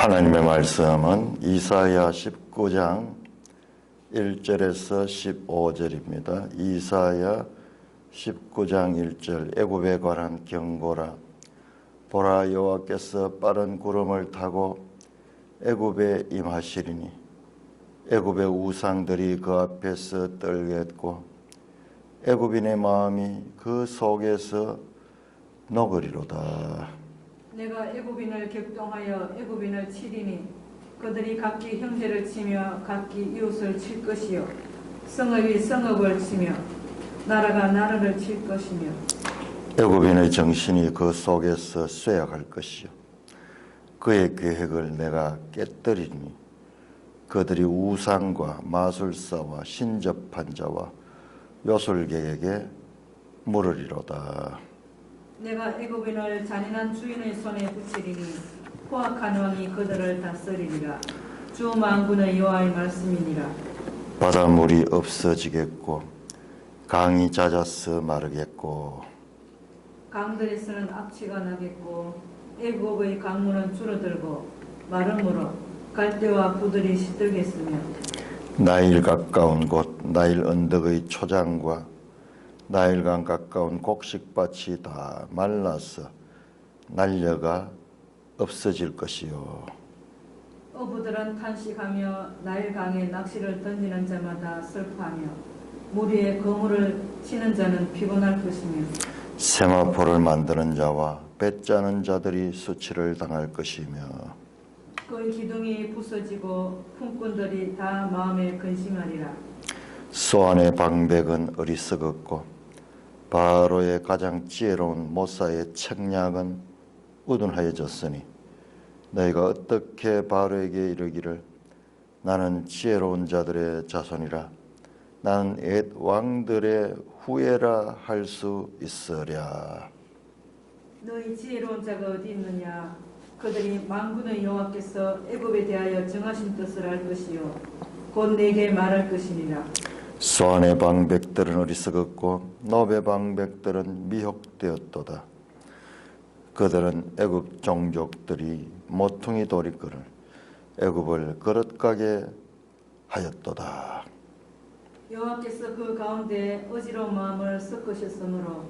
하나님의 말씀은 이사야 19장 1절에서 15절입니다. 이사야 19장 1절 애굽에 관한 경고라. 보라, 여호와께서 빠른 구름을 타고 애굽에 임하시리니 애굽의 우상들이 그 앞에서 떨겠고 애굽인의 마음이 그 속에서 녹으리로다. 내가 애굽인을 격동하여 애굽인을 치리니 그들이 각기 형제를 치며 각기 이웃을 칠 것이요 성읍이 성읍을 치며 나라가 나라를 칠 것이며 애굽인의 정신이 그 속에서 쇠약할 것이요 그의 계획을 내가 깨뜨리니 그들이 우상과 마술사와 신접한 자와 요술객에게 물으리로다. 내가 애굽인을 잔인한 주인의 손에 붙이리니 포악한 왕이 그들을 다스리리라. 주 만군의 여호와의 말씀이니라. 바닷물이 없어지겠고 강이 잦아서 마르겠고 강들에서는 악취가 나겠고 애굽의 강물은 줄어들고 마름으로 갈대와 부들이 시들겠으며 나일 가까운 곳 나일 언덕의 초장과 나일강 가까운 곡식밭이 다 말라서 날려가 없어질 것이요 어부들은 탄식하며 나일강에 낚시를 던지는 자마다 슬퍼하며 물 위에 거물을 치는 자는 피곤할 것이며 세마포를 만드는 자와 배 짜는 자들이 수치를 당할 것이며 그의 기둥이 부서지고 품꾼들이 다 마음에 근심하리라. 소안의 방백은 어리석었고 바로의 가장 지혜로운 모사의 책략은 우둔하여졌으니 너희가 어떻게 바로에게 이르기를 나는 지혜로운 자들의 자손이라 나는 옛 왕들의 후예라 할 수 있으랴. 너희 지혜로운 자가 어디 있느냐? 그들이 만군의 여호와께서 애굽에 대하여 정하신 뜻을 알 것이요 곧 내게 말할 것이니라. 소안의 방백들은 어리석었고 노베 방백들은 미혹되었도다. 그들은 애굽 종족들이 모퉁이 돌이거늘 애굽을 거릇가게 하였도다. 여호와께서 그 가운데 어지러운 마음을 섞으셨으므로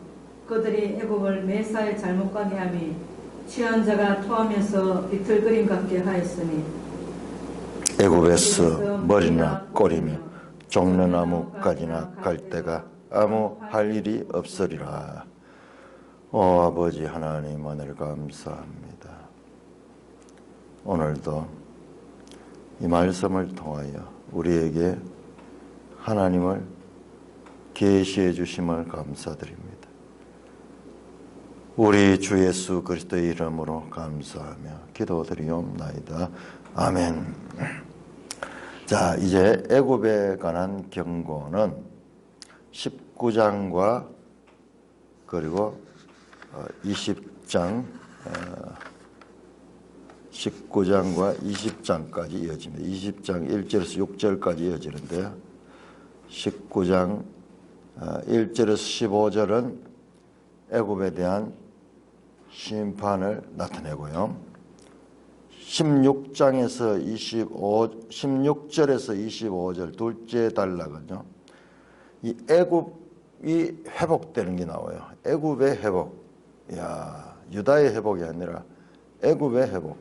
그들이 애굽을 매사에 잘못 가게 하며 취한 자가 토하면서 비틀거림 같게 하였으니 애굽에서 머리나 꼬리며 종려나무까지나 갈대가 아무 할 일이 없으리라. 오 아버지 하나님, 오늘 감사합니다. 오늘도 이 말씀을 통하여 우리에게 하나님을 계시해 주심을 감사드립니다. 우리 주 예수 그리스도의 이름으로 감사하며 기도드리옵나이다. 아멘. 자, 이제 애굽에 관한 경고는 19장과 그리고 20장 19장과 20장까지 이어집니다. 20장 1절에서 6절까지 이어지는데요. 19장 1절에서 15절은 애굽에 대한 심판을 나타내고요. 16절에서 25절 둘째 단락은요. 이 애굽이 회복되는 게 나와요. 애굽의 회복. 야, 유다의 회복이 아니라 애굽의 회복.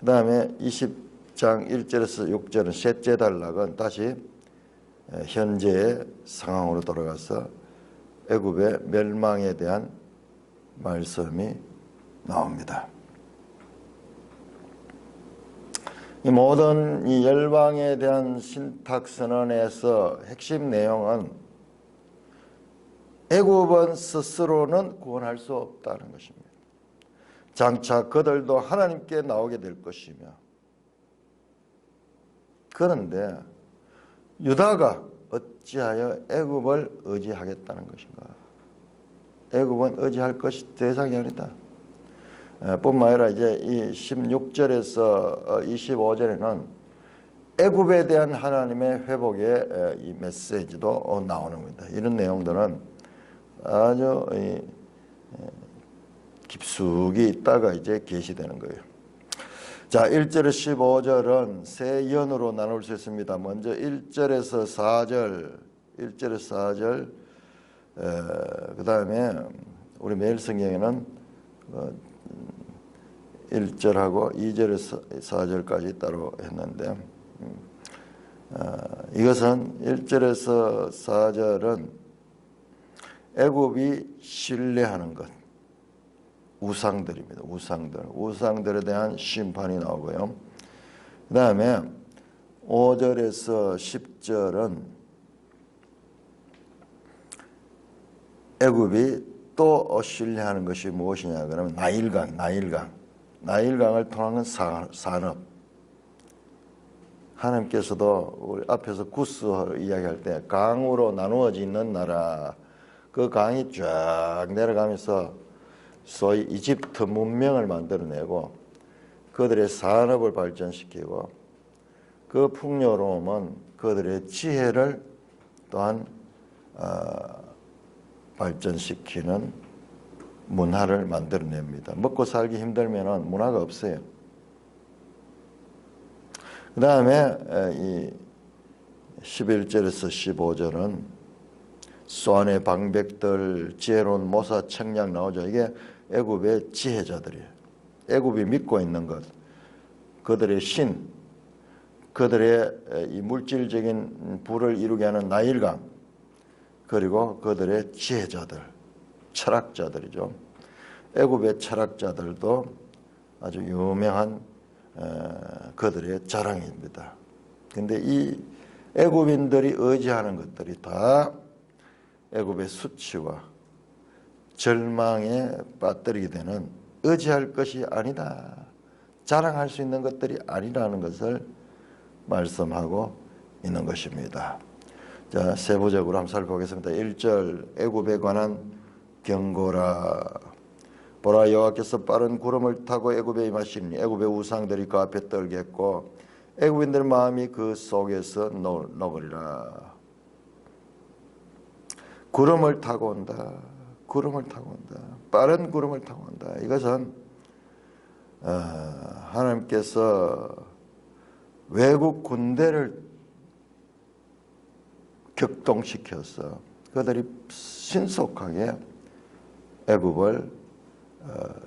그 다음에 20장 1절에서 6절은 셋째 단락은 다시 현재의 상황으로 돌아가서 애굽의 멸망에 대한 말씀이 나옵니다. 이 모든 이 열방에 대한 신탁 선언에서 핵심 내용은 애굽은 스스로는 구원할 수 없다는 것입니다. 장차 그들도 하나님께 나오게 될 것이며, 그런데 유다가 어찌하여 애굽을 의지하겠다는 것인가? 애굽은 의지할 것이 대상이 아니다. 뿐만 아니라 이제 이 16절에서 25절에는 애굽에 대한 하나님의 회복의 이 메시지도 나오는 겁니다. 이런 내용들은 아주 깊숙이 있다가 이제 계시되는 거예요. 자, 1절에서 15절은 세 연으로 나눌 수 있습니다. 먼저 1절에서 4절, 1절에서 4절, 그 다음에 우리 매일 성경에는 1절하고 2절에서 4절까지 따로 했는데, 이것은 1절에서 4절은 애굽이 신뢰하는 것, 우상들입니다. 우상들에 대한 심판이 나오고요. 그 다음에 5절에서 10절은 애굽이 또 신뢰하는 것이 무엇이냐 그러면 나일강을 통한 산업. 하나님께서도 우리 앞에서 구스를 이야기할 때 강으로 나누어지는 나라, 그 강이 쫙 내려가면서 소위 이집트 문명을 만들어내고 그들의 산업을 발전시키고 그 풍요로움은 그들의 지혜를 또한 발전시키는 문화를 만들어냅니다. 먹고 살기 힘들면 문화가 없어요. 그 다음에 이 11절에서 15절은 소안의 방백들, 지혜로운 모사, 청량 나오죠. 이게 애굽의 지혜자들이에요. 애굽이 믿고 있는 것, 그들의 신, 그들의 이 물질적인 부를 이루게 하는 나일강, 그리고 그들의 지혜자들, 철학자들이죠. 애굽의 철학자들도 아주 유명한 그들의 자랑입니다. 근데 이 애굽인들이 의지하는 것들이 다 애굽의 수치와 절망에 빠뜨리게 되는, 의지할 것이 아니다, 자랑할 수 있는 것들이 아니라는 것을 말씀하고 있는 것입니다. 자, 세부적으로 한번 살펴보겠습니다. 1절, 애굽에 관한 경고라. 보라, 여호와께서 빠른 구름을 타고 애굽에 임하시니 애굽의 우상들이 그 앞에 떨겠고 애굽인들 마음이 그 속에서 녹으리라. 구름을 타고 온다. 빠른 구름을 타고 온다. 이것은 하나님께서 외국 군대를 격동시켜서 그들이 신속하게 애굽을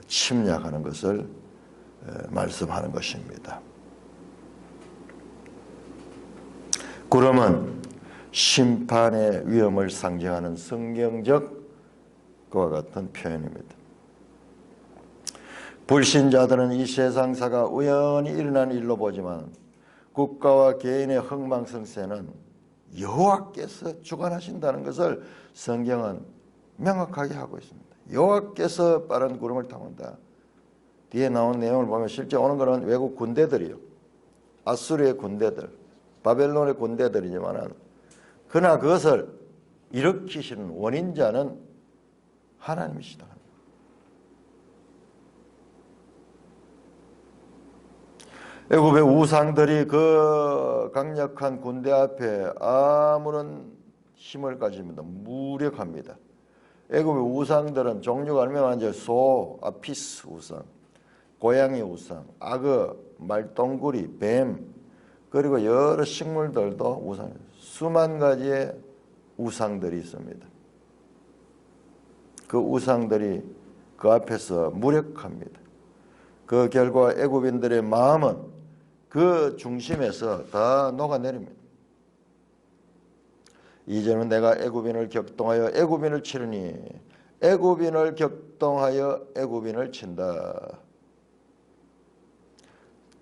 침략하는 것을 말씀하는 것입니다. 구름은 심판의 위험을 상징하는 성경적 그와 같은 표현입니다. 불신자들은 이 세상사가 우연히 일어난 일로 보지만 국가와 개인의 흥망성쇠는 여호와께서 주관하신다는 것을 성경은 명확하게 하고 있습니다. 여호와께서 빠른 구름을 타고 온다. 뒤에 나온 내용을 보면 실제 오는 것은 외국 군대들이요, 아수르의 군대들, 바벨론의 군대들이지만 그러나 그것을 일으키시는 원인자는 하나님이시다. 애굽의 우상들이 그 강력한 군대 앞에 아무런 힘을 가집니다. 무력합니다. 애굽의 우상들은 종류가 얼마나 많은지, 소, 아피스 우상, 고양이 우상, 악어, 말똥구리, 뱀, 그리고 여러 식물들도 우상, 수만 가지의 우상들이 있습니다. 그 우상들이 그 앞에서 무력합니다. 그 결과 애굽인들의 마음은 그 중심에서 다 녹아내립니다. 이제는 내가 애굽인을 격동하여 애굽인을 치르니, 애굽인을 격동하여 애굽인을 친다.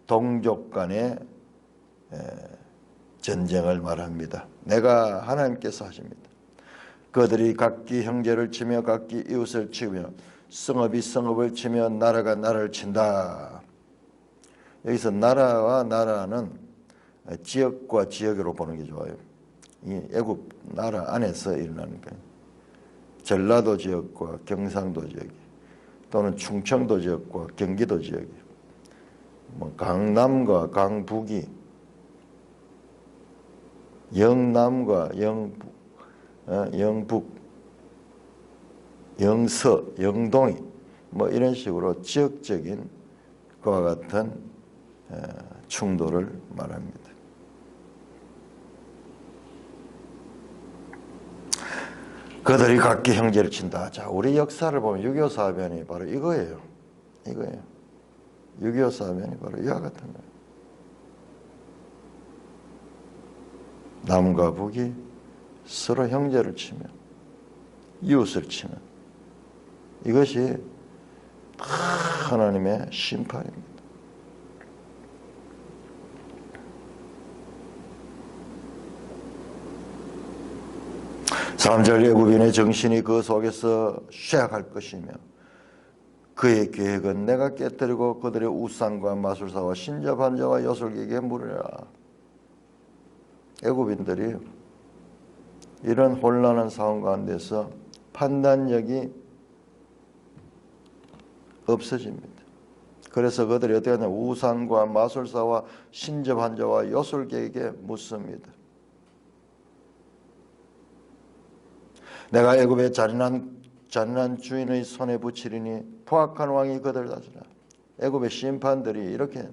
동족 간의 전쟁을 말합니다. 내가 하나님께서 하십니다. 그들이 각기 형제를 치며 각기 이웃을 치며 성읍이 성읍을 치며 나라가 나라를 친다. 여기서 나라와 나라는 지역과 지역으로 보는 게 좋아요. 이 애굽 나라 안에서 일어나는 거예요. 전라도 지역과 경상도 지역이, 또는 충청도 지역과 경기도 지역이, 뭐 강남과 강북이, 영남과 영북, 영서, 영동이, 뭐 이런 식으로 지역적인 그와 같은 충돌을 말합니다. 그들이 각기 형제를 친다. 자, 우리 역사를 보면 6.25 사변이 바로 이거예요. 6.25 사변이 바로 이와 같은 거예요. 남과 북이 서로 형제를 치며 이웃을 치는 이것이 하나님의 심판입니다. 3절 애굽인의 정신이 그 속에서 쇠약할 것이며 그의 계획은 내가 깨뜨리고 그들의 우상과 마술사와 신자반자와 요술객에게 물으라. 애굽인들이 이런 혼란한 상황 가운데서 판단력이 없어집니다. 그래서 그들이 어떻게 하냐, 우상과 마술사와 신자반자와 요술객에게 묻습니다. 내가 애굽의 잔인한 주인의 손에 붙이리니 포악한 왕이 그들 다스리라. 애굽의 심판들이 이렇게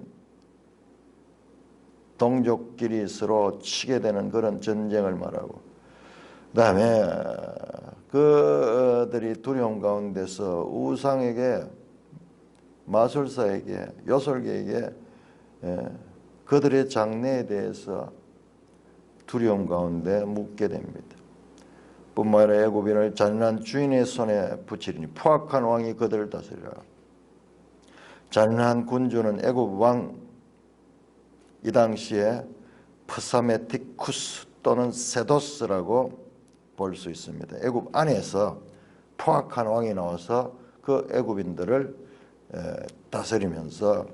동족끼리 서로 치게 되는 그런 전쟁을 말하고, 그 다음에 그들이 두려움 가운데서 우상에게, 마술사에게, 요술계에게 그들의 장래에 대해서 두려움 가운데 묻게 됩니다. 뿐만 아니라 애굽인을 잔인한 주인의 손에 붙이리니 포악한 왕이 그들을 다스리라. 잔인한 군주는 애굽 왕, 이 당시에 프사메티쿠스 또는 세도스라고 볼 수 있습니다. 애굽 안에서 포악한 왕이 나와서 그 애굽인들을 다스리면서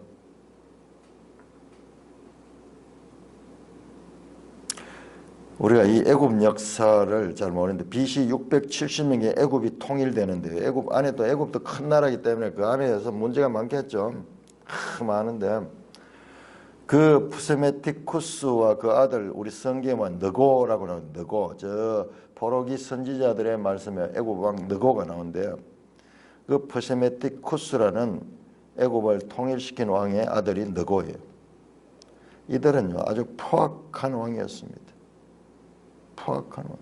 우리가 이 애굽 역사를 잘 모르는데 BC 670년에 애굽이 통일되는데, 애굽 안에도 애굽도 큰 나라이기 때문에 그 안에서 문제가 많겠죠. 많은데 그 프세메티쿠스와 그 아들, 우리 성경은 느고라고 나와요. 느고, 저 포로기 선지자들의 말씀에 애굽 왕 느고가 나오는데요. 그 프세메티쿠스라는 애굽을 통일시킨 왕의 아들이 느고예요. 이들은요 아주 포악한 왕이었습니다. 포악한 왕.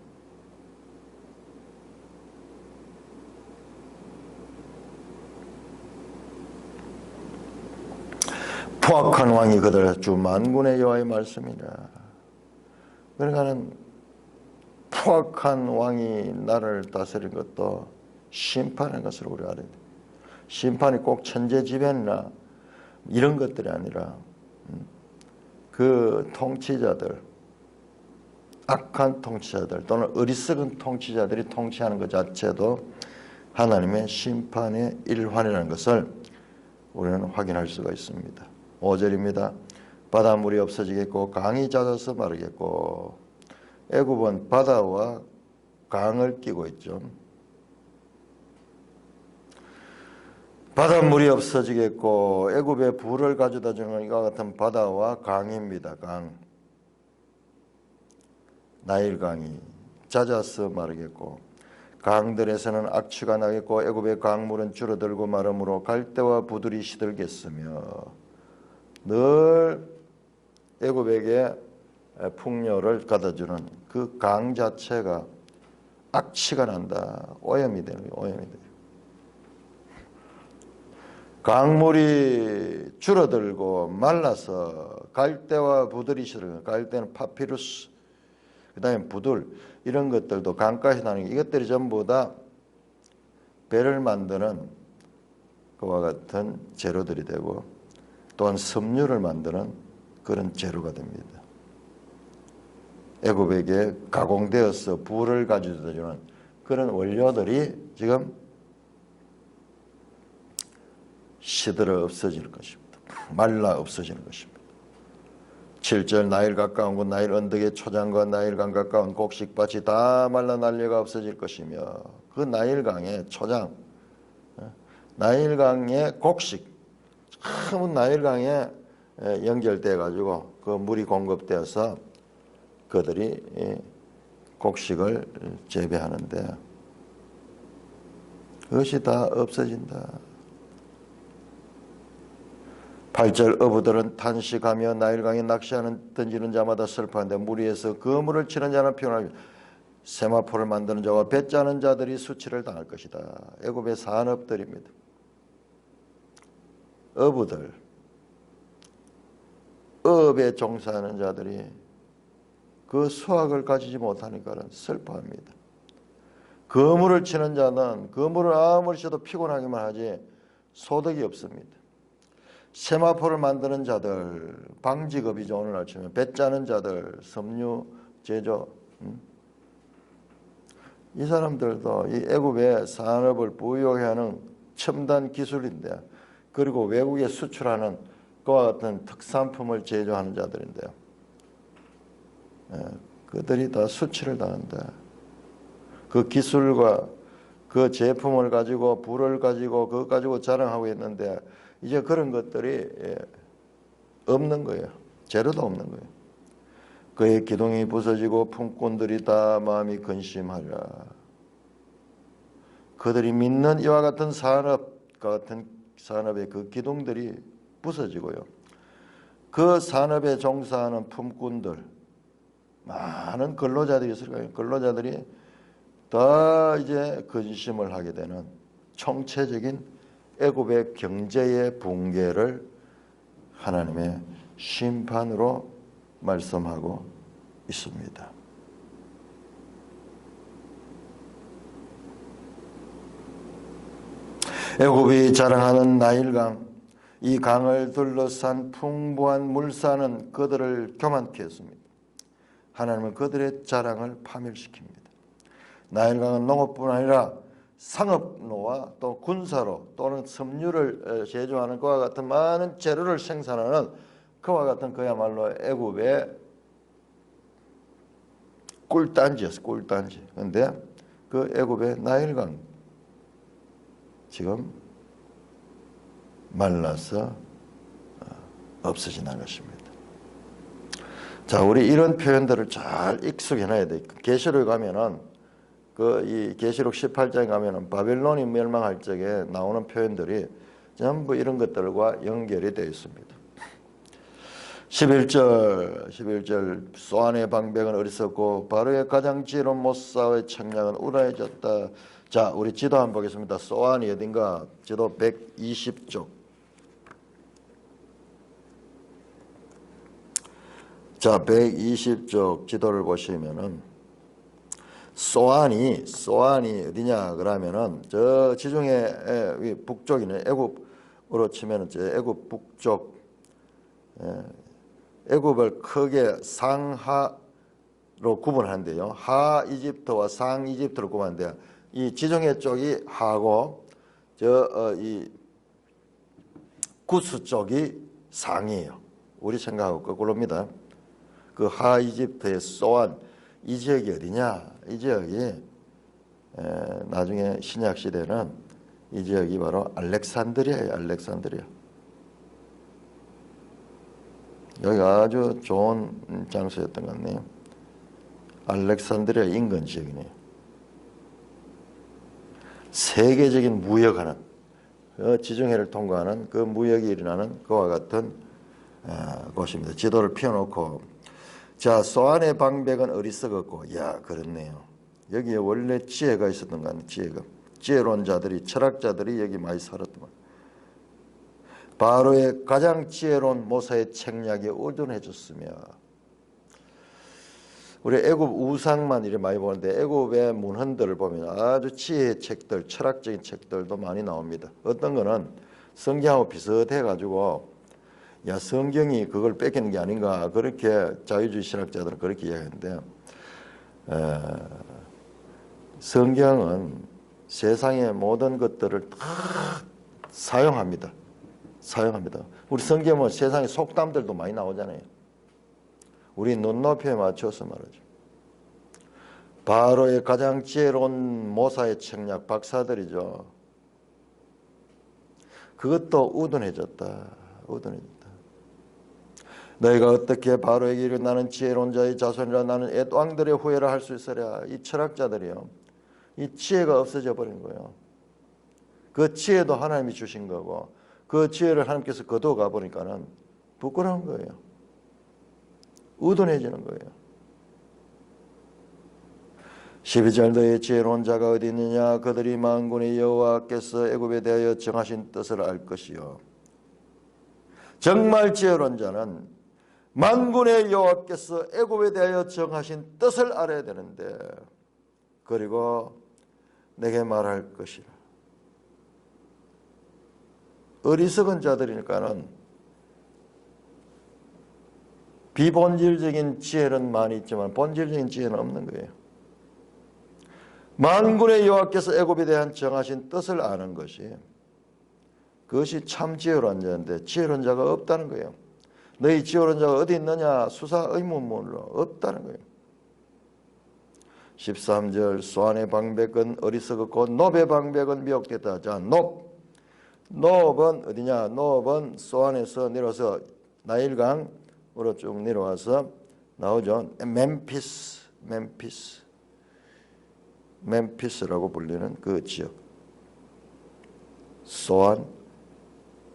포악한 왕이 그들 주 만군의 여호와의 말씀이라. 그러니까는 포악한 왕이 나를 다스린 것도 심판한 것을 우리가 알아야 돼. 심판이 꼭 천재지변이나 이런 것들이 아니라 그 통치자들, 악한 통치자들 또는 어리석은 통치자들이 통치하는 것 자체도 하나님의 심판의 일환이라는 것을 우리는 확인할 수가 있습니다. 5절입니다. 바닷물이 없어지겠고 강이 잦아서 마르겠고. 애굽은 바다와 강을 끼고 있죠. 바닷물이 없어지겠고, 애굽의 부를 가져다 주는 이와 같은 바다와 강입니다. 강. 나일강이 잦아서 마르겠고, 강들에서는 악취가 나겠고, 애굽의 강물은 줄어들고 마름으로 갈대와 부들이 시들겠으며, 늘 애굽에게 풍요를 가져주는 그 강 자체가 악취가 난다. 오염이 되는 거예요. 오염이 돼요. 강물이 줄어들고 말라서 갈대와 부들이 시들고, 갈대는 파피루스, 그 다음에 부들, 이런 것들도 강가에서 나는 이것들이 전부 다 배를 만드는 그와 같은 재료들이 되고, 또한 섬유를 만드는 그런 재료가 됩니다. 애굽에게 가공되어서 부를 가져다 주는 그런 원료들이 지금 시들어 없어지는 것입니다. 말라 없어지는 것입니다. 7절 나일 가까운 곳 나일 언덕의 초장과 나일강 가까운 곡식밭이 다 말라 날려가 없어질 것이며, 그 나일강의 초장, 나일강의 곡식, 큰 나일강에 연결돼 가지고 그 물이 공급되어서 그들이 곡식을 재배하는데 그것이 다 없어진다. 8절 어부들은 탄식하며 나일강에 낚시하는 던지는 자마다 슬퍼하는데 무리에서 그물을 치는 자는 피곤하며 세마포를 만드는 자와 배 짜는 자들이 수치를 당할 것이다. 애굽의 산업들입니다. 어부들, 어업에 종사하는 자들이 그 수확을 가지지 못하니까 슬퍼합니다. 그물을 치는 자는 그물을 아무리 쳐도 피곤하기만 하지 소득이 없습니다. 세마포를 만드는 자들, 방직업이죠. 오늘날 치면 배 짜는 자들, 섬유 제조, 이 사람들도 이 애굽의 산업을 부유하게 하는 첨단 기술인데, 그리고 외국에 수출하는 그와 같은 특산품을 제조하는 자들인데요. 그들이 다 수치를 당한다. 그 기술과 그 제품을 가지고 불을 가지고 그것 가지고 자랑하고 있는데 이제 그런 것들이 없는 거예요. 재료도 없는 거예요. 그의 기둥이 부서지고 품꾼들이 다 마음이 근심하리라. 그들이 믿는 이와 같은 산업과 같은 산업의 그 기둥들이 부서지고요. 그 산업에 종사하는 품꾼들, 많은 근로자들이 있을 거예요. 근로자들이 다 이제 근심을 하게 되는 총체적인 애굽의 경제의 붕괴를 하나님의 심판으로 말씀하고 있습니다. 애굽이 자랑하는 나일강, 이 강을 둘러싼 풍부한 물산은 그들을 교만케 했습니다. 하나님은 그들의 자랑을 파멸시킵니다. 나일강은 농업뿐 아니라 상업로와 또 군사로 또는 섬유를 제조하는 그와 같은 많은 재료를 생산하는 그와 같은 그야말로 애굽의 꿀단지였어요. 꿀단지. 그런데 그 애굽의 나일강 지금 말라서 없어지는 것입니다. 자, 우리 이런 표현들을 잘 익숙해놔야 돼. 계시록에 가면은 이 계시록 18장에 가면은 바벨론이 멸망할 적에 나오는 표현들이 전부 이런 것들과 연결이 되어 있습니다. 11절 소안의 방백은 어리석고 바로의 가장 지혜로운 모사의 책략은 우라해졌다. 자, 우리 지도 한번 보겠습니다. 소안이 어딘가? 지도 120쪽. 자, 120쪽 지도를 보시면은 소안이 어디냐 그러면은 저 지중해 북쪽이네. 애굽으로 치면은 저 애굽 북쪽, 애굽을 크게 상하로 구분하는데요. 하 이집트와 상 이집트로 구분하는데 이 지중해 쪽이 하고 이 구스 쪽이 상이에요. 우리 생각하고 거꾸로입니다. 그 하 이집트의 소안 이 지역이 어디냐? 이 지역이 나중에 신약 시대는 이 지역이 바로 알렉산드리아예요. 알렉산드리아. 여기가 아주 좋은 장소였던 것 같네요. 알렉산드리아 인근 지역이네요. 세계적인 무역하는 지중해를 통과하는 그 무역이 일어나는 그와 같은 곳입니다. 지도를 펴놓고 자, 소안의 방백은 어리석었고, 야, 그렇네요. 여기에 원래 지혜가 있었던 거 아니에요. 지혜로운 자들이, 철학자들이 여기 많이 살았더만. 바로의 가장 지혜로운 모사의 책략이 의존해졌으며, 우리 애굽 우상만 이렇게 많이 보는데 애굽의 문헌들을 보면 아주 지혜의 책들, 철학적인 책들도 많이 나옵니다. 어떤 거는 성경하고 비슷해가지고 야, 성경이 그걸 뺏기는 게 아닌가, 그렇게 자유주의 신학자들은 그렇게 이야기하는데, 성경은 세상의 모든 것들을 다 사용합니다. 우리 성경은 세상의 속담들도 많이 나오잖아요. 우리 눈높이에 맞춰서 말하죠. 바로의 가장 지혜로운 모사의 책략, 박사들이죠. 그것도 우둔해졌다. 너희가 어떻게 바로에게 이르 나는 지혜로운 자의 자손이라 나는 옛 왕들의 후예라 할 수 있으랴. 이 철학자들이요, 이 지혜가 없어져 버린 거예요. 그 지혜도 하나님이 주신 거고 그 지혜를 하나님께서 거두어가 보니까는 부끄러운 거예요. 우둔해지는 거예요. 12절 너의 지혜로운 자가 어디 있느냐 그들이 만군의 여호와께서 애굽에 대하여 정하신 뜻을 알 것이요. 정말 지혜로운 자는 만군의 여호와께서 애굽에 대하여 정하신 뜻을 알아야 되는데 그리고 내게 말할 것이라. 어리석은 자들이니까는 비본질적인 지혜는 많이 있지만 본질적인 지혜는 없는 거예요. 만군의 여호와께서 애굽에 대한 정하신 뜻을 아는 것이 그것이 참 지혜로운 자인데 지혜로운 자가 없다는 거예요. 너희 지혜로운 자가 어디 있느냐 수사 의문문으로 없다는 거예요. 13절 소안의 방백은 어리석었고 놉의 방백은 미혹됐다. 자, 놉은 어디냐? 놉은 소안에서 내려와서 나일강으로 쭉 내려와서 나오죠. 멤피스라고 불리는 그 지역. 소안,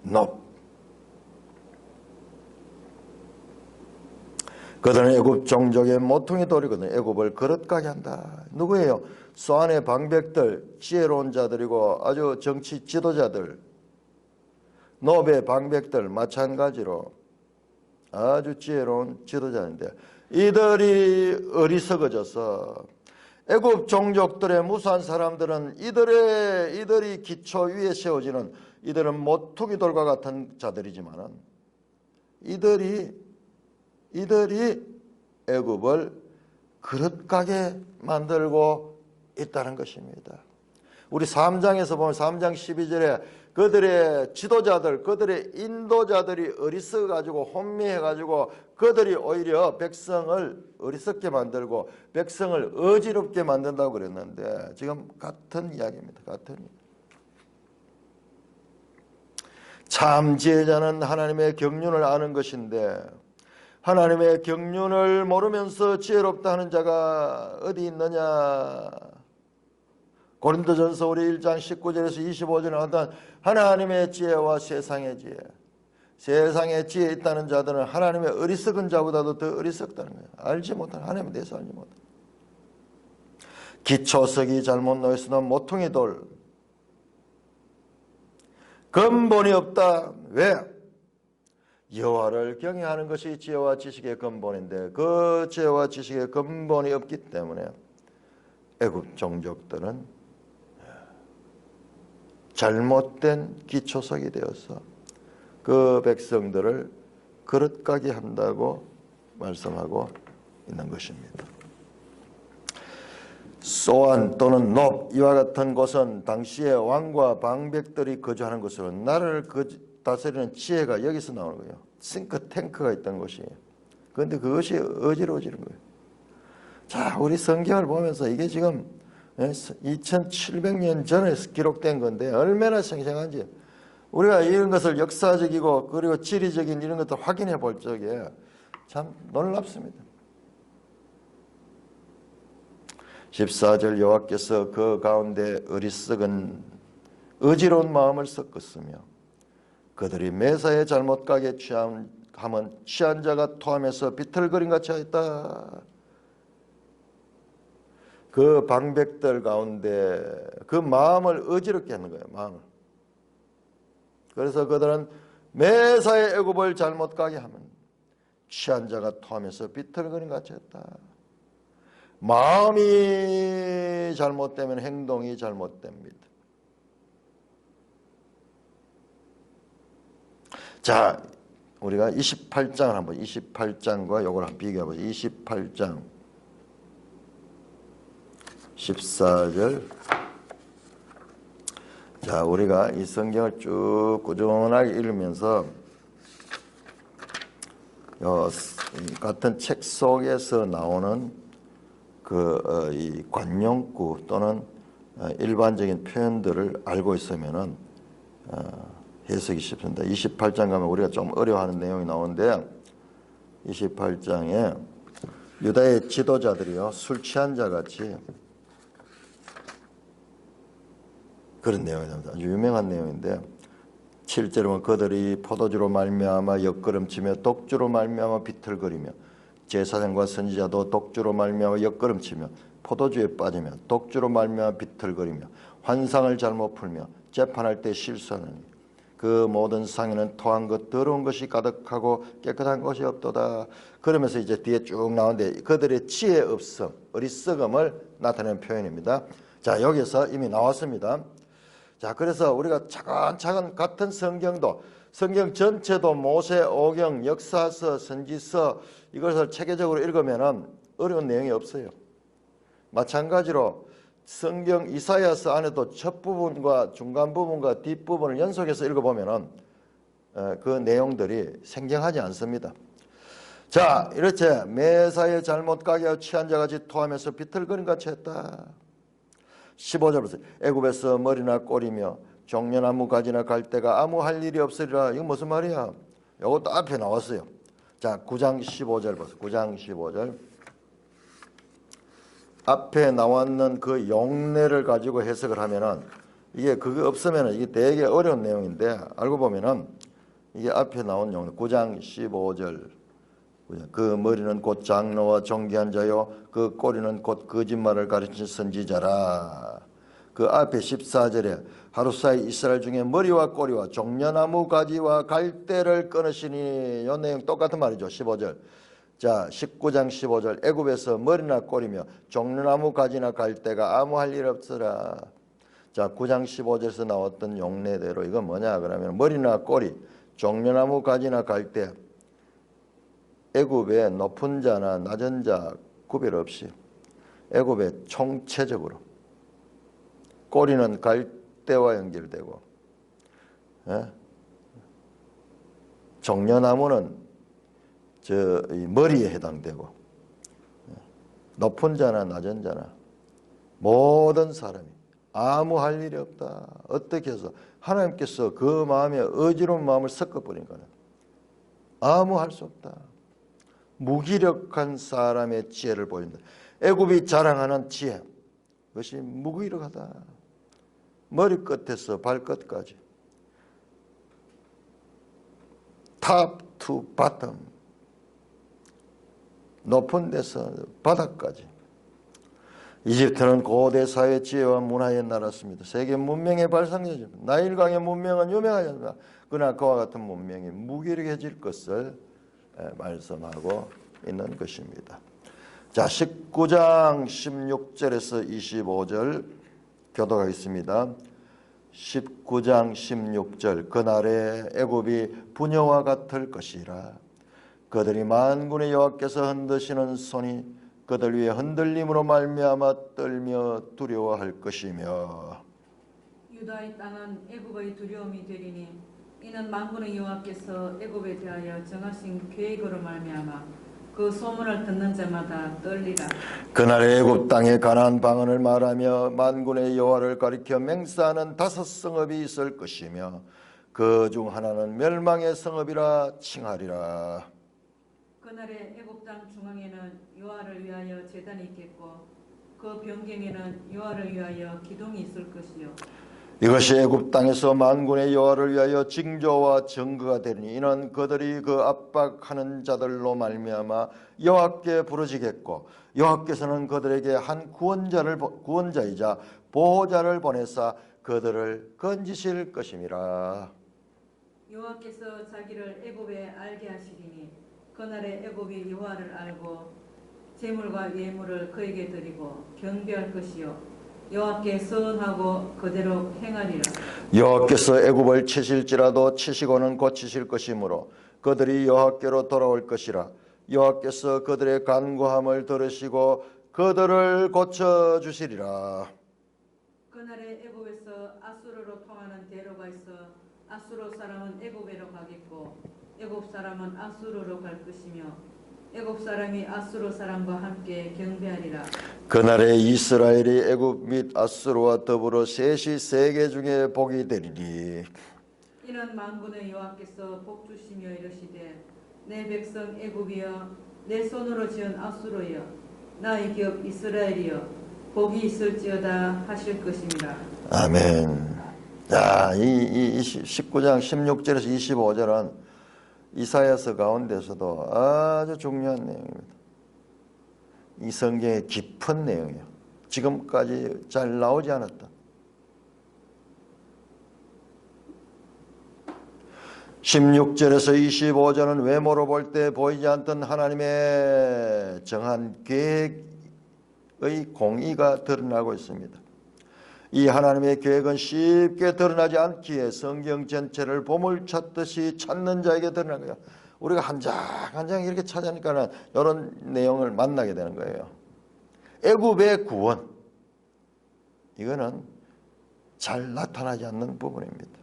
놉. 그들은 애굽 종족의 모퉁이 돌이거든요. 애굽을 그릇가게 한다. 누구예요? 소안의 방백들, 지혜로운 자들이고 아주 정치 지도자들, 놉의 방백들 마찬가지로 아주 지혜로운 지도자인데 이들이 어리석어져서 애굽 종족들의 무수한 사람들은 이들이 기초 위에 세워지는 이들은 모퉁이 돌과 같은 자들이지만은 이들이 애굽을 그릇가게 만들고 있다는 것입니다. 우리 3장에서 보면 3장 12절에 그들의 지도자들, 그들의 인도자들이 어리석어가지고 혼미해가지고 그들이 오히려 백성을 어리석게 만들고 백성을 어지럽게 만든다고 그랬는데 지금 같은 이야기입니다. 같은 이야기. 참 지혜자는 하나님의 경륜을 아는 것인데 하나님의 경륜을 모르면서 지혜롭다 하는 자가 어디 있느냐. 고린도전서 우리 1장 19절에서 25절에 나왔던 하나님의 지혜와 세상의 지혜. 세상에 지혜 있다는 자들은 하나님의 어리석은 자보다도 더 어리석다는 거예요. 알지 못하는 하나님에 대해서 알지 못하는. 기초석이 잘못 놓였으면 모퉁이 돌. 근본이 없다. 왜? 여호와를 경외하는 것이 지혜와 지식의 근본인데 그 지혜와 지식의 근본이 없기 때문에 애굽 종족들은 잘못된 기초석이 되어서 그 백성들을 그릇가게 한다고 말씀하고 있는 것입니다. 소안 또는 놉 이와 같은 곳은 당시의 왕과 방백들이 거주하는 곳으로 나라를 다스리는 지혜가 여기서 나오는 거예요. 싱크탱크가 있던 곳이에요. 그런데 그것이 어지러워지는 거예요. 자, 우리 성경을 보면서 이게 지금 2700년 전에 기록된 건데 얼마나 생생한지 우리가 이런 것을 역사적이고 그리고 지리적인 이런 것들 확인해 볼 적에 참 놀랍습니다. 14절 여호와께서 그 가운데 어리석은 어지러운 마음을 섞었으며 그들이 매사에 잘못 가게 하면 취한 자가 토함에서 비틀거림 같이 하였다. 그 방백들 가운데 그 마음을 어지럽게 하는 거예요. 마음을. 그래서 그들은 매사에 애굽을 잘못 가게 하면 취한 자가 토함에서 비틀거림 같이 했다. 마음이 잘못되면 행동이 잘못됩니다. 자, 우리가 28장을 한번 28장과 요걸 한번 비교해 보죠. 28장 14절. 자, 우리가 이 성경을 쭉 꾸준하게 읽으면서 같은 책 속에서 나오는 이 관용구 또는 일반적인 표현들을 알고 있으면은 해석이 쉽습니다. 28장 가면 우리가 좀 어려워하는 내용이 나오는데 28장에 유다의 지도자들이요 술 취한 자 같이 그런 내용이 나옵니다. 아주 유명한 내용인데 7절은 그들이 포도주로 말미암아 옆걸음치며 독주로 말미암아 비틀거리며 제사장과 선지자도 독주로 말미암아 옆걸음치며 포도주에 빠지며 독주로 말미암아 비틀거리며 환상을 잘못 풀며 재판할 때 실수하느니 그 모든 상에는 토한 것 더러운 것이 가득하고 깨끗한 것이 없도다. 그러면서 이제 뒤에 쭉 나오는데 그들의 지혜 없음, 어리석음을 나타내는 표현입니다. 자, 여기서 이미 나왔습니다. 자, 그래서 우리가 차근차근 같은 성경도 성경 전체도 모세, 오경, 역사서, 선지서 이것을 체계적으로 읽으면은 어려운 내용이 없어요. 마찬가지로 성경 이사야서 안에도 첫 부분과 중간 부분과 뒷부분을 연속해서 읽어보면은 그 내용들이 생경하지 않습니다. 자, 이렇게 매사에 잘못 가게 하여 취한 자같이 토하면서 비틀거린 같이 했다. 15절부터 애굽에서 머리나 꼬리며 종려나무 가지나 갈대가 아무 할 일이 없으리라. 이거 무슨 말이야? 이것도 앞에 나왔어요. 자, 9장 15절 보세요. 9장 15절. 앞에 나왔는 그 용례를 가지고 해석을 하면은 이게 그게 없으면은 이게 되게 어려운 내용인데 알고 보면은 이게 앞에 나온 용례 9장 15절. 그 머리는 곧 장로와 존귀한 자요 그 꼬리는 곧 거짓말을 가르친 선지자라. 그 앞에 14절에 하루 사이 이스라엘 중에 머리와 꼬리와 종려나무 가지와 갈대를 끊으시니 이 내용 똑같은 말이죠. 15절. 자, 19장 15절 애굽에서 머리나 꼬리며 종려나무 가지나 갈대가 아무 할 일 없으라. 자, 9장 15절에서 나왔던 용례대로 이건 뭐냐 그러면 머리나 꼬리 종려나무 가지나 갈대 애굽의 높은 자나 낮은 자 구별 없이 애굽의 총체적으로 꼬리는 갈대와 연결되고 종려나무는 이 머리에 해당되고 높은 자나 낮은 자나 모든 사람이 아무 할 일이 없다. 어떻게 해서 하나님께서 그 마음에 어지러운 마음을 섞어버린 거는 아무 할 수 없다. 무기력한 사람의 지혜를 보인다. 애굽이 자랑하는 지혜 그것이 무기력하다. 머리끝에서 발끝까지 탑 투 바텀 높은 데서 바닥까지 이집트는 고대 사회 지혜와 문화의 나라였습니다. 세계 문명의 발상이었습니다. 나일강의 문명은 유명하지 않습니다. 그러나 그와 같은 문명이 무기력해질 것을 말씀하고 있는 것입니다. 자, 19장 16절에서 25절 교독하겠습니다. 19장 16절 그날에 애굽이 부녀와 같을 것이라. 그들이 만군의 여호와께서 흔드시는 손이 그들 위에 흔들림으로 말미암아 떨며 두려워할 것이며 유다의 땅은 애굽의 두려움이 되리니 이는 만군의 여호와께서 애굽에 대하여 정하신 계획으로 말미암아 그 소문을 듣는 자마다 떨리라. 그날에 애굽 땅에 가나안 방언을 말하며 만군의 여호와를 가리켜 맹세하는 5 성읍이 있을 것이며 그 중 하나는 멸망의 성읍이라 칭하리라. 그날에 애굽 땅 중앙에는 여호와를 위하여 제단이 있겠고 그 변경에는 여호와를 위하여 기둥이 있을 것이요 이것이 애굽 땅에서 만군의 여호와를 위하여 징조와 증거가 되리니 이는 그들이 그 압박하는 자들로 말미암아 여호와께 부르짖겠고 여호와께서는 그들에게 한 구원자이자 보호자를 보내사 그들을 건지실 것임이라. 여호와께서 자기를 애굽에 알게 하시리니 그날에 애굽이 여호와를 알고 제물과 예물을 그에게 드리고 경배할 것이요 여호와께 선하고 그대로 행하리라. 여호와께서 애굽을 치실지라도 치시고는 고치실 것이므로 그들이 여호와께로 돌아올 것이라. 여호와께서 그들의 간구함을 들으시고 그들을 고쳐주시리라. 그날에 애굽에서 아수르로 통하는 대로가 있어 아수르 사람은 애굽에로 가겠고 애굽 사람은 아수르로 갈 것이며 애굽 사람이 아수르 사람과 함께 경배하리라. 그날에 이스라엘이 애굽 및 아수르와 더불어 셋이 세계 중에 복이 되리니 이는 만군의 여호와께서 복 주시며 이르시되 내 백성 애굽이여 내 손으로 지은 아수르여 나의 기업 이스라엘이여 복이 있을지어다 하실 것입니다. 아멘. 자, 이 19장 16절에서 25절은 이사야서 가운데서도 아주 중요한 내용입니다. 이 성경의 깊은 내용이에요. 지금까지 잘 나오지 않았던. 16절에서 25절은 외모로 볼 때 보이지 않던 하나님의 정한 계획의 공의가 드러나고 있습니다. 이 하나님의 계획은 쉽게 드러나지 않기에 성경 전체를 보물 찾듯이 찾는 자에게 드러난 거예요. 우리가 한 장 한 장 이렇게 찾으니까 이런 내용을 만나게 되는 거예요. 애굽의 구원, 이거는 잘 나타나지 않는 부분입니다.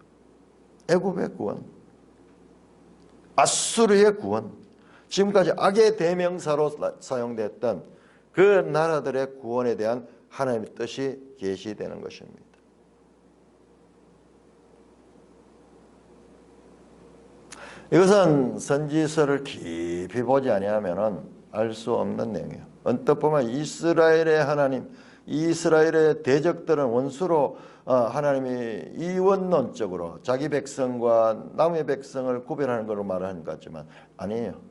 애굽의 구원, 아수르의 구원, 지금까지 악의 대명사로 사용됐던 그 나라들의 구원에 대한 하나님의 뜻이 계시되는 것입니다. 이것은 선지서를 깊이 보지 아니하면 알 수 없는 내용이에요. 언뜻 보면 이스라엘의 하나님, 이스라엘의 대적들은 원수로 하나님이 이원론적으로 자기 백성과 남의 백성을 구별하는 걸로 말하는 것 같지만 아니에요.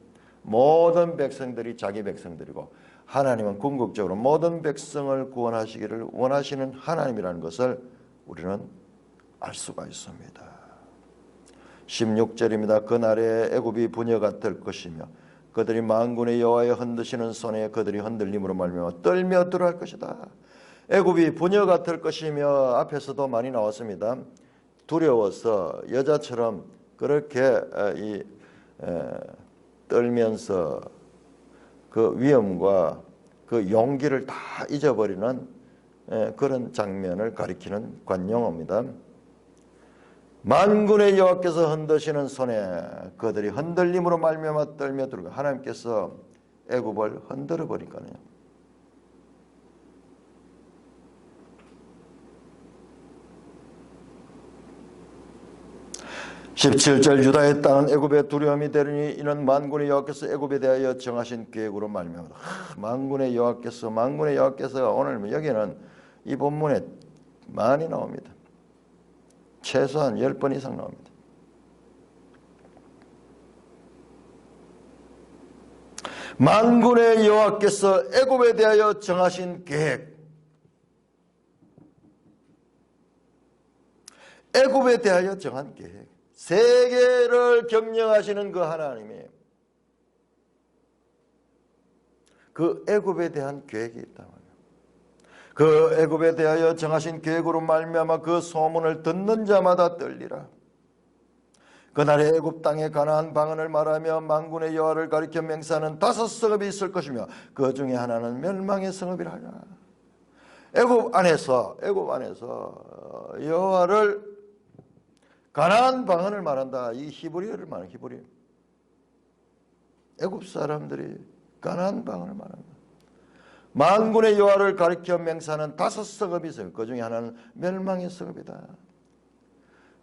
모든 백성들이 자기 백성들이고 하나님은 궁극적으로 모든 백성을 구원하시기를 원하시는 하나님이라는 것을 우리는 알 수가 있습니다. 16절입니다. 그날에 애굽이 부녀가 될 것이며 그들이 만군의 여호와의 흔드시는 손에 그들이 흔들림으로 말미암아 떨며 들어갈 것이다. 애굽이 부녀가 될 것이며 앞에서도 많이 나왔습니다. 두려워서 여자처럼 그렇게 떨면서 그 위험과 그 용기를 다 잊어버리는 그런 장면을 가리키는 관용어입니다. 만군의 여호와께서 흔드시는 손에 그들이 흔들림으로 말미암아 떨며 들어가. 하나님께서 애굽을 흔들어 버리거든요. 17절 유다의 땅은 애굽의 두려움이 되리니 이는 만군의 여호와께서 애굽에 대하여 정하신 계획으로 말미암아. 만군의 여호와께서 오늘 여기는 이 본문에 많이 나옵니다. 최소한 10번 이상 나옵니다. 만군의 여호와께서 애굽에 대하여 정하신 계획, 애굽에 대하여 정한 계획, 세계를 경영하시는 그 하나님이 그 애굽에 대한 계획이 있다 말이에요. 그 애굽에 대하여 정하신 계획으로 말미암아 그 소문을 듣는 자마다 떨리라. 그날에 애굽 땅에 가나안 방언을 말하며 만군의 여호와를 가리켜 맹세하는 5 성읍이 있을 것이며 그 중에 하나는 멸망의 성읍이라 하라. 애굽 안에서 여호와를 가나안 방언을 말한다. 이 히브리어를 말하는 히브리어. 애굽 사람들이 가나안 방언을 말한다. 만군의 여호와를 가리켜 맹세하는 5 성읍이 있어요. 그 중에 하나는 멸망의 성읍이다.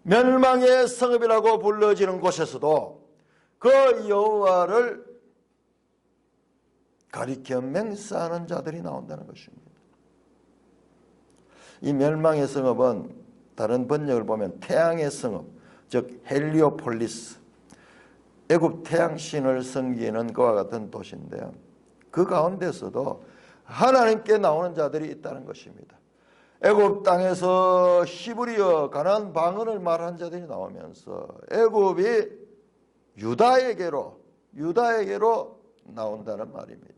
멸망의 성읍이라고 불러지는 곳에서도 그 여호와를 가리켜 맹세하는 자들이 나온다는 것입니다. 이 멸망의 성읍은 다른 번역을 보면 태양의 성읍, 즉 헬리오폴리스, 애굽 태양신을 섬기는 그와 같은 도시인데요. 그 가운데서도 하나님께 나오는 자들이 있다는 것입니다. 애굽 땅에서 히브리어 가나안 방언을 말한 자들이 나오면서 애굽이 유다에게로 나온다는 말입니다.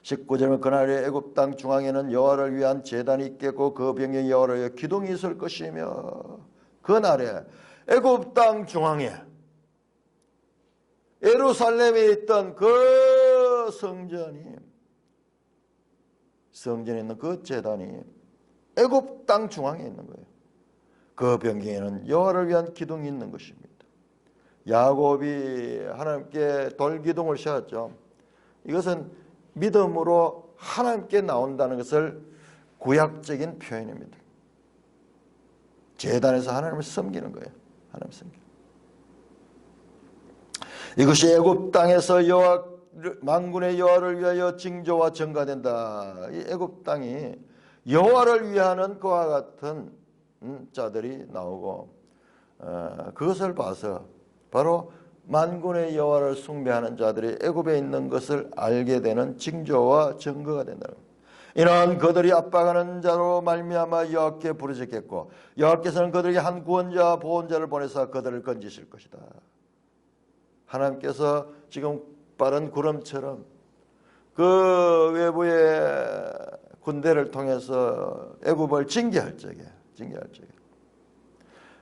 19절은 그날에 애굽 땅 중앙에는 여호와를 위한 제단이 있겠고 그 벽에 여호와를 위해 기둥이 있을 것이며 그날에 애굽 땅 중앙에 예루살렘에 있던 그 성전에 있는 그 제단이 애굽 땅 중앙에 있는 거예요. 그 변경에는 여호와를 위한 기둥이 있는 것입니다. 야곱이 하나님께 돌기둥을 세웠죠. 이것은 믿음으로 하나님께 나온다는 것을 구약적인 표현입니다. 제단에서 하나님을 섬기는 거예요. 하나님 섬기는. 이것이 애굽 땅에서 만군의 여호와를 위하여 징조와 증거된다. 이 애굽 땅이 여호와를 위하는 그와 같은 자들이 나오고 그것을 봐서 바로 만군의 여호와를 숭배하는 자들이 애굽에 있는 것을 알게 되는 징조와 증거가 된다는 겁니다. 이는 그들이 압박하는 자로 말미암아 여호와께 부르짖겠고 여호와께서는 그들에게 한 구원자 보온자를 보내사 그들을 건지실 것이다. 하나님께서 지금 빠른 구름처럼 그 외부의 군대를 통해서 애굽을 징계할 적에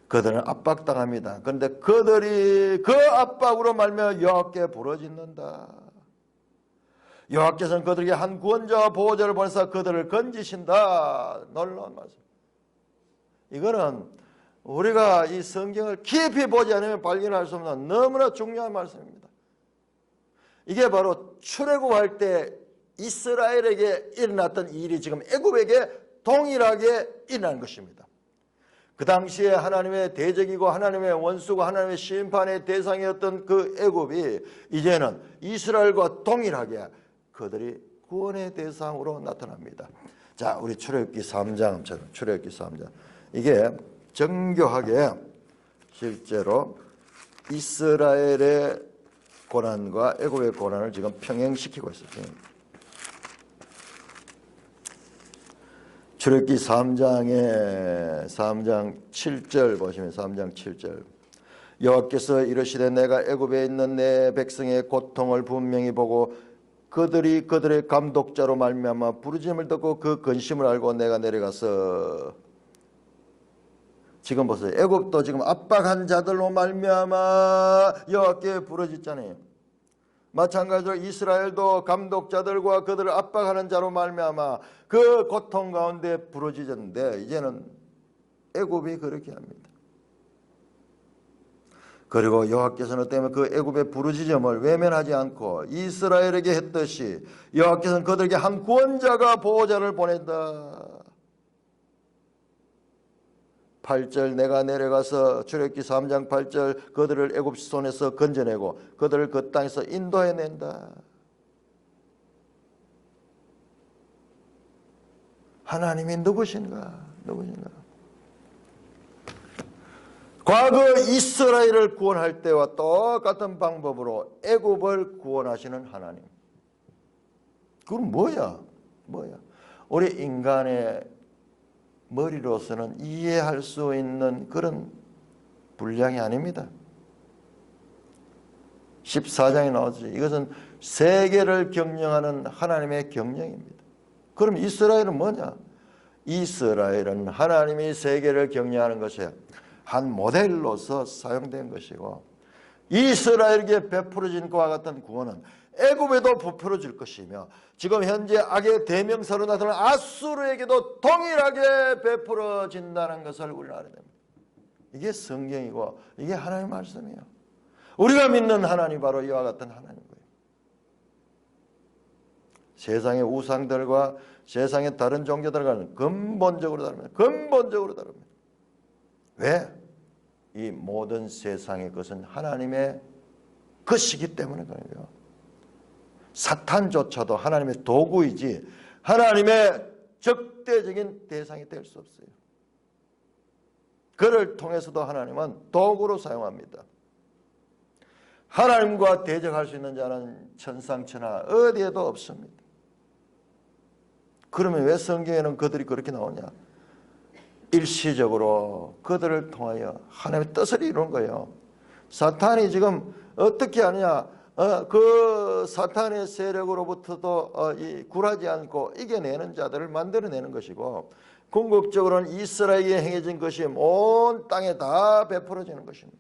그들은 압박당합니다. 그런데 그들이 그 압박으로 말미암아 여호와께 부르짖는다. 여호와께서는 그들에게 한 구원자와 보호자를 보내사 그들을 건지신다. 놀라운 말씀. 이거는 우리가 이 성경을 깊이 보지 않으면 발견할 수 없는 너무나 중요한 말씀입니다. 이게 바로 출애굽할 때 이스라엘에게 일어났던 일이 지금 애굽에게 동일하게 일어난 것입니다. 그 당시에 하나님의 대적이고 하나님의 원수고 하나님의 심판의 대상이었던 그 애굽이 이제는 이스라엘과 동일하게 그들이 구원의 대상으로 나타납니다. 자, 우리 출애굽기 3장처럼 출애굽기 3장 이게 정교하게 실제로 이스라엘의 고난과 애굽의 고난을 지금 평행시키고 있어요. 출애굽기 3장 7절 보시면 3장 7절 여호와께서 이르시되 내가 애굽에 있는 내 백성의 고통을 분명히 보고 그들이 그들의 감독자로 말미암아 부르짖음을 듣고 그 근심을 알고 내가 내려가서 지금 보세요. 애굽도 지금 압박한 자들로 말미암아 여호와께 부르짖잖아요. 마찬가지로 이스라엘도 감독자들과 그들을 압박하는 자로 말미암아 그 고통 가운데 부르짖었는데 이제는 애굽이 그렇게 합니다. 그리고 여호와께서는 때문에 그 애굽의 부르짖음을 외면하지 않고 이스라엘에게 했듯이 여호와께서는 그들에게 한 구원자가 보호자를 보낸다. 8절 내가 내려가서 출애굽기 3장 8절 그들을 애굽 손에서 건져내고 그들을 그 땅에서 인도해낸다. 하나님이 누구신가? 과거 이스라엘을 구원할 때와 똑같은 방법으로 애굽을 구원하시는 하나님. 그건 뭐야? 우리 인간의 머리로서는 이해할 수 있는 그런 분량이 아닙니다. 14장에 나오죠. 이것은 세계를 경영하는 하나님의 경영입니다. 그럼 이스라엘은 뭐냐? 이스라엘은 하나님이 세계를 경영하는 것에 한 모델로서 사용된 것이고 이스라엘에게 베풀어진 것과 같은 구원은 애굽에도 베풀어질 것이며 지금 현재 악의 대명사로 나타나는 아수르에게도 동일하게 베풀어진다는 것을 우리는 알아야 됩니다. 이게 성경이고 이게 하나님의 말씀이에요. 우리가 믿는 하나님이 바로 이와 같은 하나님이에요. 세상의 우상들과 세상의 다른 종교들과는 근본적으로 다릅니다. 왜? 이 모든 세상의 것은 하나님의 것이기 때문에 그래요. 사탄조차도 하나님의 도구이지 하나님의 적대적인 대상이 될 수 없어요. 그를 통해서도 하나님은 도구로 사용합니다. 하나님과 대적할 수 있는 자는 천상천하 어디에도 없습니다. 그러면 왜 성경에는 그들이 그렇게 나오냐? 일시적으로 그들을 통하여 하나님의 뜻을 이루는 거예요. 사탄이 지금 어떻게 하느냐? 그 사탄의 세력으로부터도 굴하지 않고 이겨내는 자들을 만들어내는 것이고 궁극적으로는 이스라엘에게 행해진 것이 온 땅에 다 베풀어지는 것입니다.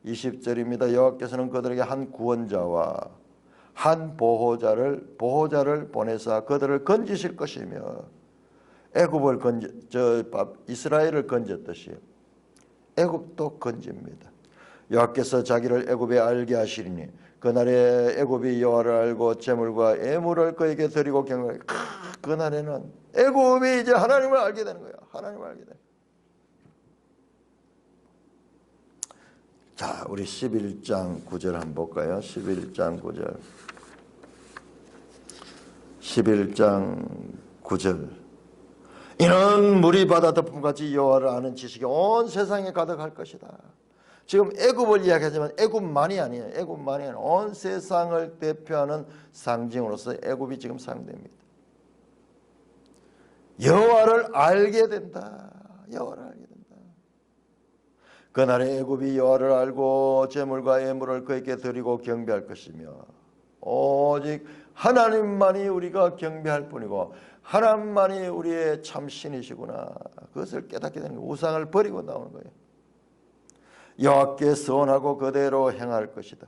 20절입니다. 여호와께서는 그들에게 한 구원자와 한 보호자를 보내사 그들을 건지실 것이며 애굽을 이스라엘을 건졌듯이 애굽도 건집니다. 여호와께서 자기를 애굽에 알게 하시리니 그날에 애굽이 여호와를 알고 재물과 예물을 그에게 드리고 경배하리. 그날에는 애굽이 이제 하나님을 알게 되는 거예요. 하나님을 알게 되는. 자, 우리 11장 9절 한번 볼까요? 11장 9절. 11장 9절. 이는 물이 바다 덮음같이 여호와를 아는 지식이 온 세상에 가득할 것이다. 지금 애굽을 이야기하지만 애굽만이 아니에요. 애굽만이 아니라 온 세상을 대표하는 상징으로서 애굽이 지금 사용됩니다. 여호와를 알게 된다. 여호와를 알게 된다. 그날에 애굽이 여호와를 알고 제물과 예물을 그에게 드리고 경배할 것이며 오직 하나님만이 우리가 경배할 뿐이고 하나님만이 우리의 참 신이시구나. 그것을 깨닫게 되는 거예요. 우상을 버리고 나오는 거예요. 여호와께 서원하고 그대로 행할 것이다.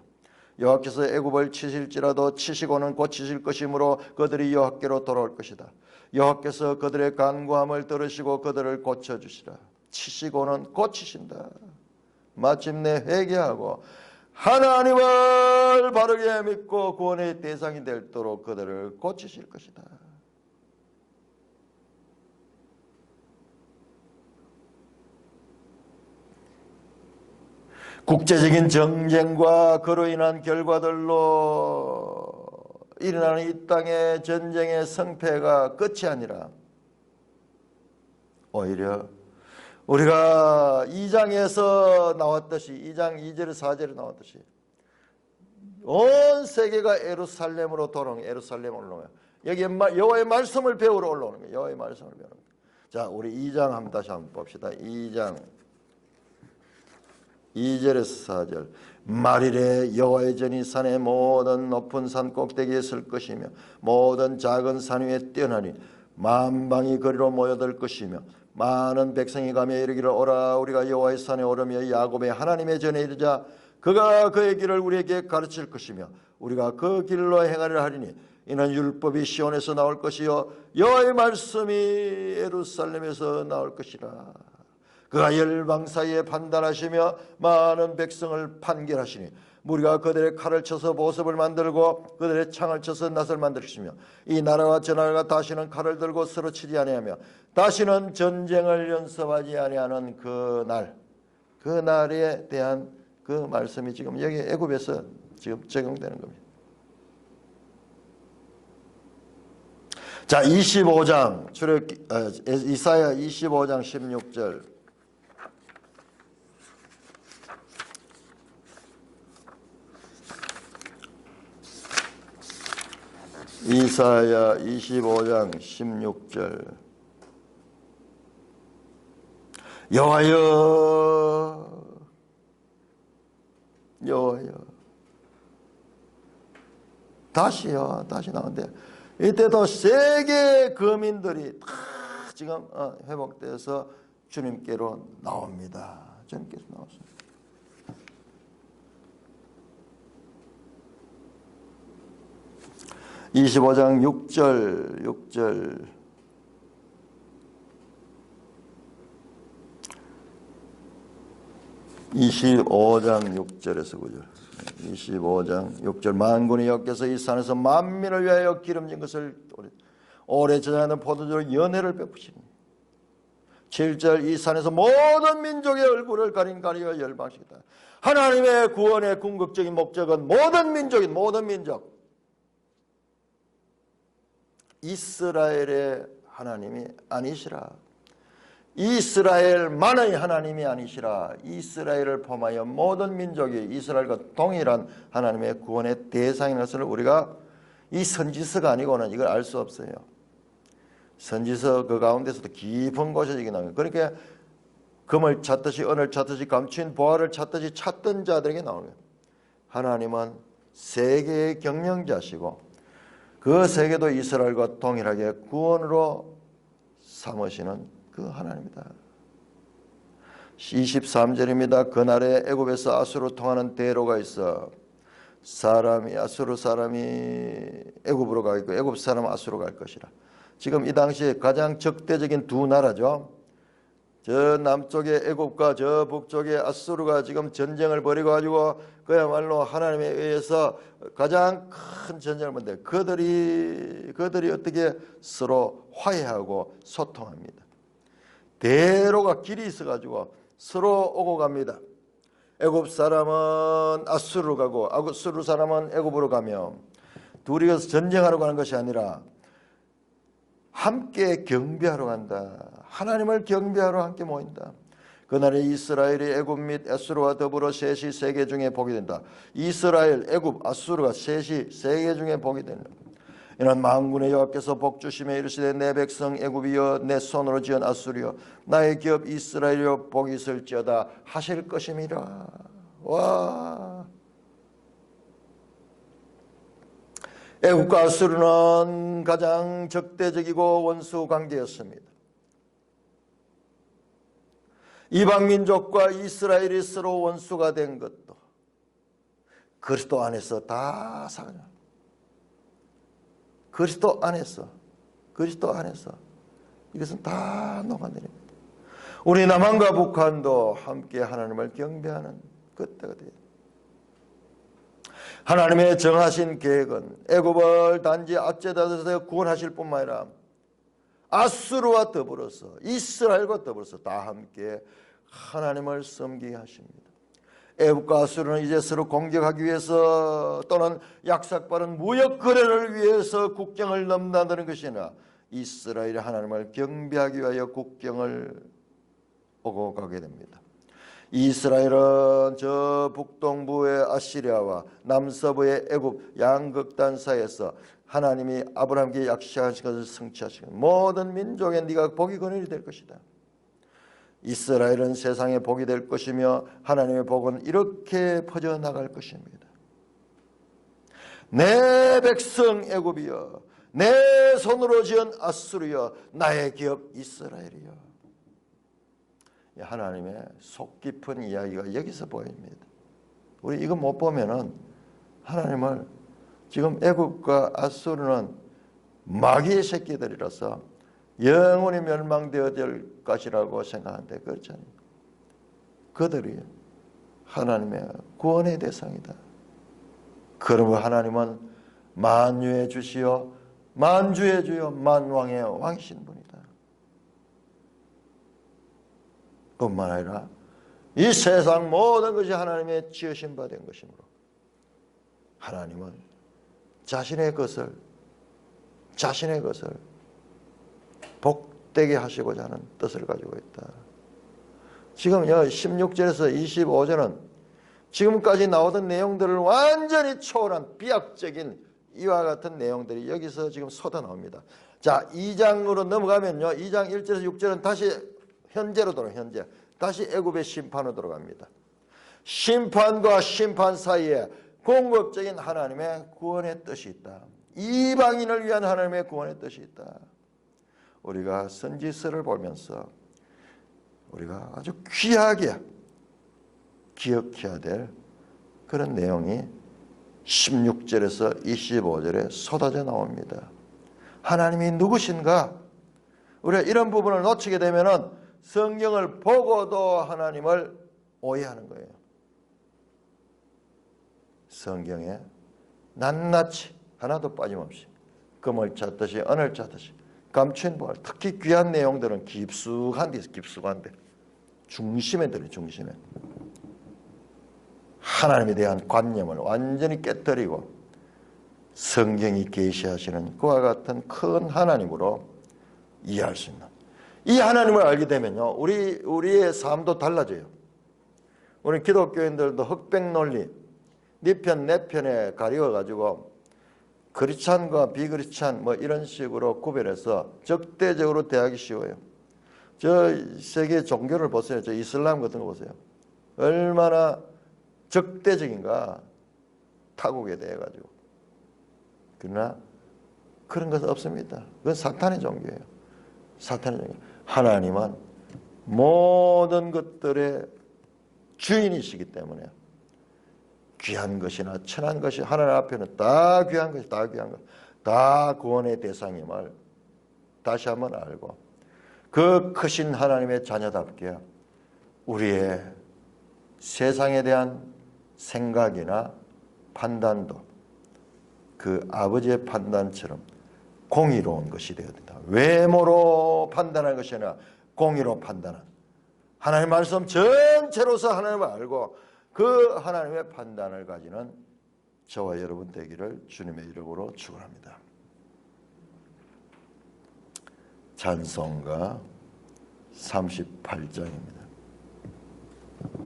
여호와께서 애굽을 치실지라도 치시고는 고치실 것이므로 그들이 여호와께로 돌아올 것이다. 여호와께서 그들의 간구함을 들으시고 그들을 고쳐주시라. 치시고는 고치신다. 마침내 회개하고 하나님을 바르게 믿고 구원의 대상이 되도록 그들을 고치실 것이다. 국제적인 정쟁과 그로 인한 결과들로 일어나는 이 땅의 전쟁의 성패가 끝이 아니라 오히려 우리가 2장에서 나왔듯이 2장 2절 4절에 나왔듯이 온 세계가 예루살렘으로 돌아오는 거예요. 예루살렘으로 올라오는 거예요. 여기에 여호와의 말씀을 배우러 올라오는 거예요. 여호와의 말씀을 배우는 거예요. 자, 우리 2장 다시 한번 봅시다. 2장 2절에서 4절. 말일에 여호와의 전이 산의 모든 높은 산 꼭대기에 설 것이며 모든 작은 산 위에 뛰어나니 만방이 거리로 모여들 것이며 많은 백성이 가며 이르기를 오라 우리가 여호와의 산에 오르며 야곱의 하나님의 전에 이르자 그가 그의 길을 우리에게 가르칠 것이며 우리가 그 길로 행하리라 하리니 이는 율법이 시온에서 나올 것이요 여호와의 말씀이 예루살렘에서 나올 것이라. 그가 열방 사이에 판단하시며 많은 백성을 판결하시니 우리가 그들의 칼을 쳐서 보습을 만들고 그들의 창을 쳐서 낫을 만들시며 이 나라와 저 나라가 다시는 칼을 들고 서로 치지 아니하며 다시는 전쟁을 연습하지 아니하는 그 날에 대한 그 말씀이 지금 여기 애굽에서 지금 적용되는 겁니다. 자, 25장 이사야 25장 16절. 이사야 25장 16절. 여호와여 여호와여. 다시 나오는데 이때도 세계 거민들이 다 지금 회복돼서 주님께로 나옵니다. 주님께서 나왔습니다. (25장 6절) 25장 6절에서 9절. 25장 6절. 만군의 여호와께서 이 산에서 만민을 위하여 기름진 것을 오래 저장하는 포도주로 연회를 베푸시니 7절. 이 산에서 모든 민족의 얼굴을 가리어 열방시키다. 하나님의 구원의 궁극적인 목적은 모든 민족 이스라엘의 하나님이 아니시라. 이스라엘만의 하나님이 아니시라. 이스라엘을 포함하여 모든 민족이 이스라엘과 동일한 하나님의 구원의 대상인 것을 우리가 이 선지서가 아니고는 이걸 알 수 없어요. 선지서 그 가운데서도 깊은 곳에 이게 나와요. 그러니까 금을 찾듯이 은을 찾듯이 감추인 보화를 찾듯이 찾던 자들에게 나오는 거예요. 하나님은 세계의 경영자시고 그 세계도 이스라엘과 동일하게 구원으로 삼으시는 그 하나님이다. 23절입니다. 그날에 애굽에서 아수르로 통하는 대로가 있어 아수르 사람이 애굽으로 가고 애굽 사람은 아수르로 갈 것이라. 지금 이 당시에 가장 적대적인 두 나라죠. 저 남쪽의 애굽과 저 북쪽의 아수르가 지금 전쟁을 벌이고 가지고 그야말로 하나님에 의해서 가장 큰 전쟁을 벌이는데 그들이 어떻게 서로 화해하고 소통합니다. 대로가 길이 있어 가지고 서로 오고 갑니다. 애굽 사람은 아수르로 가고 아수르 사람은 애굽으로 가며 둘이 전쟁하러 가는 것이 아니라 함께 경배하러 간다. 하나님을 경배하러 함께 모인다. 그날에 이스라엘이 애굽 및 아수르와 더불어 셋이 세계 중에 복이 된다. 이스라엘, 애굽, 아수르가 셋이 세계 중에 복이 된다. 이는 만군의 여호와께서 복 주시며 이르시되 내 백성 애굽이여 내 손으로 지은 아수르여 나의 기업 이스라엘이여 복이 있을지어다 하실 것임이라. 와, 애굽과 아수르는 가장 적대적이고 원수 관계였습니다. 이방 민족과 이스라엘이 서로 원수가 된 것도 그리스도 안에서 다 사그라. 그리스도 안에서 이것은 다 녹아내립니다. 우리 남한과 북한도 함께 하나님을 경배하는 그때가 돼요. 하나님의 정하신 계획은 애굽을 단지 압제당에서 구원하실 뿐만 아니라 아수르와 더불어서 이스라엘과 더불어서 다 함께 하나님을 섬기게 하십니다. 애굽과 아수르는 이제 서로 공격하기 위해서 또는 약삭빠른 무역 거래를 위해서 국경을 넘나드는 것이 아니라 이스라엘이 하나님을 경배하기 위하여 국경을 오고 가게 됩니다. 이스라엘은 저 북동부의 아시리아와 남서부의 애굽 양극단 사이에서 하나님이 아브라함에게 약속하신 것을 성취하시고 모든 민족에 네가 복이 근원이 될 것이다. 이스라엘은 세상에 복이 될 것이며 하나님의 복은 이렇게 퍼져나갈 것입니다. 내 백성 애굽이여 내 손으로 지은 아수르여 나의 기업 이스라엘이여. 하나님의 속 깊은 이야기가 여기서 보입니다. 우리 이거 못 보면은 하나님을 지금 애굽과 아수르는 마귀의 새끼들이라서 영원히 멸망되어야 될 것이라고 생각하는데 그렇지 않아요. 그들이 하나님의 구원의 대상이다. 그러므로 하나님은 만유의 주시요 만주의 주요 만왕의 왕이신 분이다. 뿐만 아니라 이 세상 모든 것이 하나님의 지으신 바 된 것이므로 하나님은 자신의 것을 복되게 하시고자 하는 뜻을 가지고 있다. 지금 16절에서 25절은 지금까지 나오던 내용들을 완전히 초월한 비약적인 이와 같은 내용들이 여기서 지금 쏟아 나옵니다. 자, 2장으로 넘어가면요. 2장 1절에서 6절은 다시 현재로 현재. 다시 애굽의 심판으로 들어갑니다. 심판과 심판 사이에 공급적인 하나님의 구원의 뜻이 있다. 이방인을 위한 하나님의 구원의 뜻이 있다. 우리가 선지서를 보면서 우리가 아주 귀하게 기억해야 될 그런 내용이 16절에서 25절에 쏟아져 나옵니다. 하나님이 누구신가? 우리가 이런 부분을 놓치게 되면은 성경을 보고도 하나님을 오해하는 거예요. 성경에 낱낱이 하나도 빠짐없이 금을 찾듯이 은을 찾듯이 감춘 부활, 특히 귀한 내용들은 깊숙한데 중심에 들어요. 중심에 하나님에 대한 관념을 완전히 깨뜨리고 성경이 계시하시는 그와 같은 큰 하나님으로 이해할 수 있는 이 하나님을 알게 되면요, 우리의 삶도 달라져요. 우리 기독교인들도 흑백 논리, 네 편, 내 편에 가리워가지고 크리스찬과 비크리스찬 뭐 이런 식으로 구별해서 적대적으로 대하기 쉬워요. 저 세계 종교를 보세요. 저 이슬람 같은 거 보세요. 얼마나 적대적인가 타국에 대해 가지고. 그러나 그런 것은 없습니다. 그건 사탄의 종교예요. 사탄의 종교. 하나님은 모든 것들의 주인이시기 때문에 귀한 것이나 천한 것이 하나님 앞에는 다 귀한 것이 다 구원의 대상임을 다시 한번 알고 그 크신 하나님의 자녀답게 우리의 세상에 대한 생각이나 판단도 그 아버지의 판단처럼 공의로운 것이 되어야 된다. 외모로 판단하는 것이 아니라 공의로 판단하는 하나님의 말씀 전체로서 하나님을 알고 그 하나님의 판단을 가지는 저와 여러분 되기를 주님의 이름으로 축원합니다. 찬송가 38장입니다.